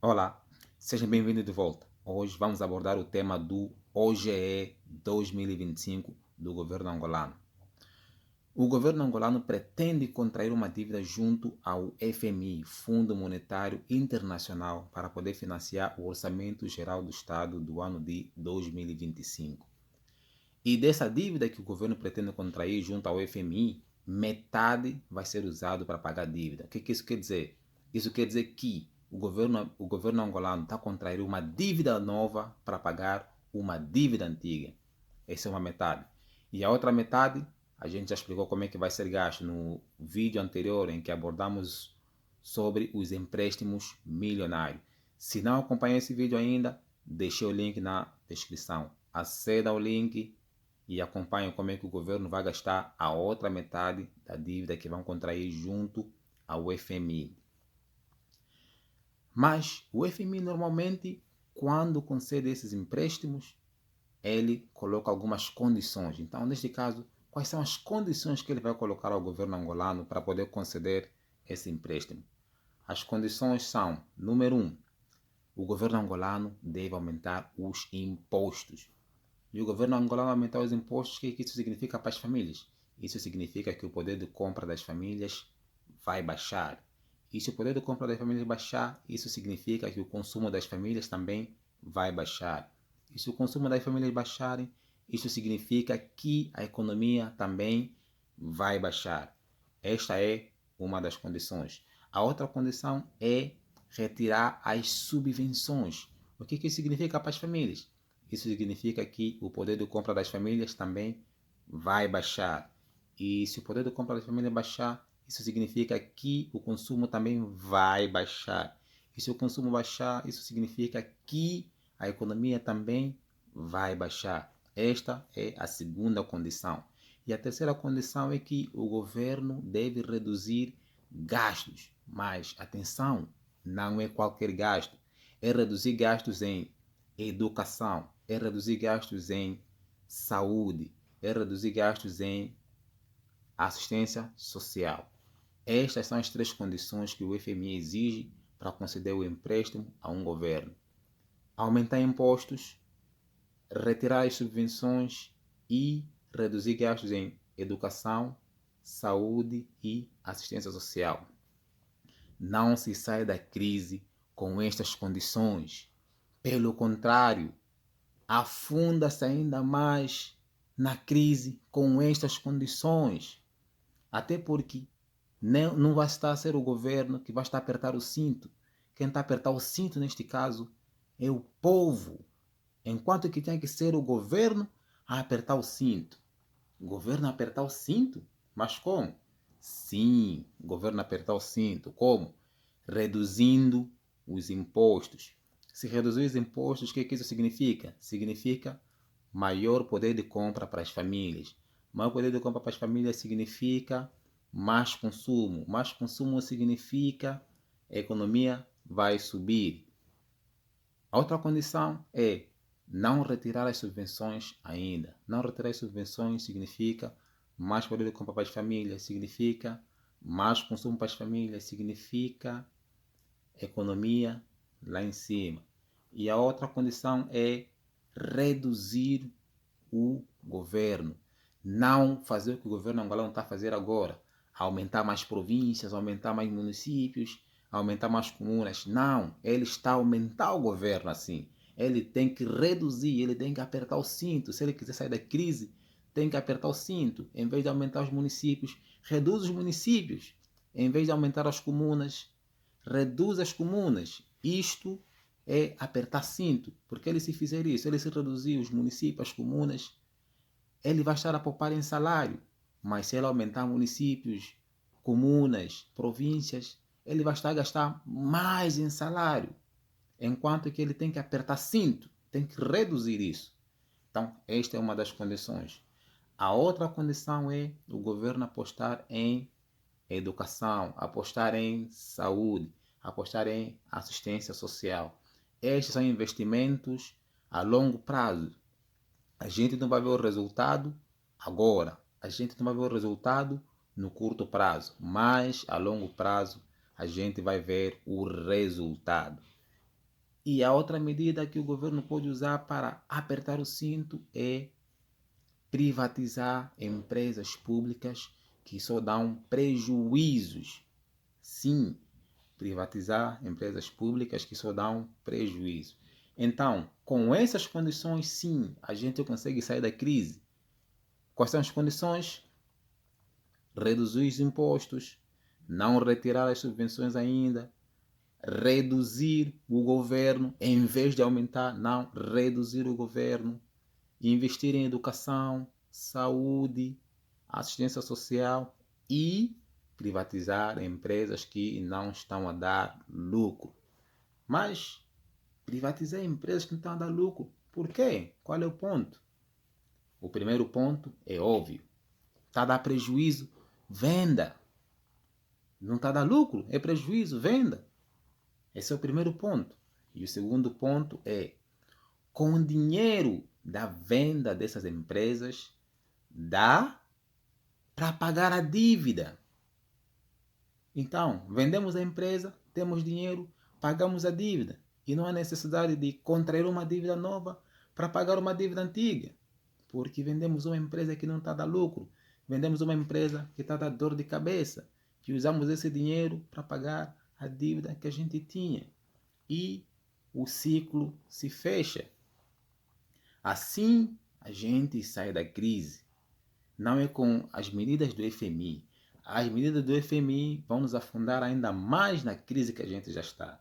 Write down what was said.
Olá, sejam bem-vindos de volta. Hoje vamos abordar o tema do OGE 2025 do governo angolano. O governo angolano pretende contrair uma dívida junto ao FMI, Fundo Monetário Internacional, para poder financiar o Orçamento Geral do Estado do ano de 2025. E dessa dívida que o governo pretende contrair junto ao FMI, metade vai ser usado para pagar a dívida. O que isso quer dizer? Isso quer dizer que o governo angolano está a contrair uma dívida nova para pagar uma dívida antiga. Essa é uma metade. E a outra metade, a gente já explicou como é que vai ser gasto no vídeo anterior em que abordamos sobre os empréstimos milionários. Se não acompanha esse vídeo ainda, deixei o link na descrição. Aceda ao link e acompanhe como é que o governo vai gastar a outra metade da dívida que vão contrair junto ao FMI. Mas o FMI normalmente, quando concede esses empréstimos, ele coloca algumas condições. Então, neste caso, quais são as condições que ele vai colocar ao governo angolano para poder conceder esse empréstimo? As condições são, número 1, o governo angolano deve aumentar os impostos. E o governo angolano aumentar os impostos, o que isso significa para as famílias? Isso significa que o poder de compra das famílias vai baixar. E se o poder de compra das famílias baixar, isso significa que o consumo das famílias também vai baixar. E se o consumo das famílias baixarem, isso significa que a economia também vai baixar. Esta é uma das condições. A outra condição é retirar as subvenções. O que isso significa para as famílias? Isso significa que o poder de compra das famílias também vai baixar. E se o poder de compra das famílias baixar, isso significa que o consumo também vai baixar. E se o consumo baixar, isso significa que a economia também vai baixar. Esta é a segunda condição. E a terceira condição é que o governo deve reduzir gastos. Mas, atenção, não é qualquer gasto. É reduzir gastos em educação, é reduzir gastos em saúde, é reduzir gastos em assistência social. Estas são as três condições que o FMI exige para conceder o empréstimo a um governo: aumentar impostos, retirar as subvenções e reduzir gastos em educação, saúde e assistência social. Não se sai da crise com estas condições. Pelo contrário, afunda-se ainda mais na crise com estas condições. Até porque não vai estar a ser o governo que vai estar a apertar o cinto. Quem está a apertar o cinto neste caso é o povo. Enquanto que tem que ser o governo a apertar o cinto. O governo a apertar o cinto? Mas como? Sim, o governo a apertar o cinto. Como? Reduzindo os impostos. Se reduzir os impostos, o que isso significa? Significa maior poder de compra para as famílias. Maior poder de compra para as famílias significa mais consumo. Mais consumo significa a economia vai subir. A outra condição é não retirar as subvenções ainda. Não retirar as subvenções significa mais poder de compra para as famílias, significa mais consumo para as famílias, significa economia lá em cima. E a outra condição é reduzir o governo. Não fazer o que o governo angolano está a fazer agora. Aumentar mais províncias, aumentar mais municípios, aumentar mais comunas. Não, ele está a aumentar o governo assim. Ele tem que reduzir, ele tem que apertar o cinto. Se ele quiser sair da crise, tem que apertar o cinto. Em vez de aumentar os municípios, reduz os municípios. Em vez de aumentar as comunas, reduz as comunas. Isto é apertar cinto, porque ele se fizer isso, ele se reduzir os municípios, as comunas, ele vai estar a poupar em salário. Mas se ele aumentar municípios, comunas, províncias, ele vai estar a gastar mais em salário. Enquanto que ele tem que apertar cinto, tem que reduzir isso. Então, esta é uma das condições. A outra condição é o governo apostar em educação, apostar em saúde, apostar em assistência social. Estes são investimentos a longo prazo. A gente não vai ver o resultado agora. A gente não vai ver o resultado no curto prazo, mas a longo prazo a gente vai ver o resultado. E a outra medida que o governo pode usar para apertar o cinto é privatizar empresas públicas que só dão prejuízos. Sim, privatizar empresas públicas que só dão prejuízo. Então, com essas condições, sim, a gente consegue sair da crise. Quais são as condições? Reduzir os impostos, não retirar as subvenções ainda, reduzir o governo, em vez de aumentar, não, reduzir o governo, investir em educação, saúde, assistência social e privatizar empresas que não estão a dar lucro. Mas privatizar empresas que não estão a dar lucro, por quê? Qual é o ponto? O primeiro ponto é óbvio. Está a dar prejuízo? Venda. Não está a dar lucro? É prejuízo? Venda. Esse é o primeiro ponto. E o segundo ponto é, com o dinheiro da venda dessas empresas, dá para pagar a dívida. Então, vendemos a empresa, temos dinheiro, pagamos a dívida. E não há necessidade de contrair uma dívida nova para pagar uma dívida antiga. Porque vendemos uma empresa que não está a dar lucro. Vendemos uma empresa que está a dar dor de cabeça. E usamos esse dinheiro para pagar a dívida que a gente tinha. E o ciclo se fecha. Assim a gente sai da crise. Não é com as medidas do FMI. As medidas do FMI vão nos afundar ainda mais na crise que a gente já está.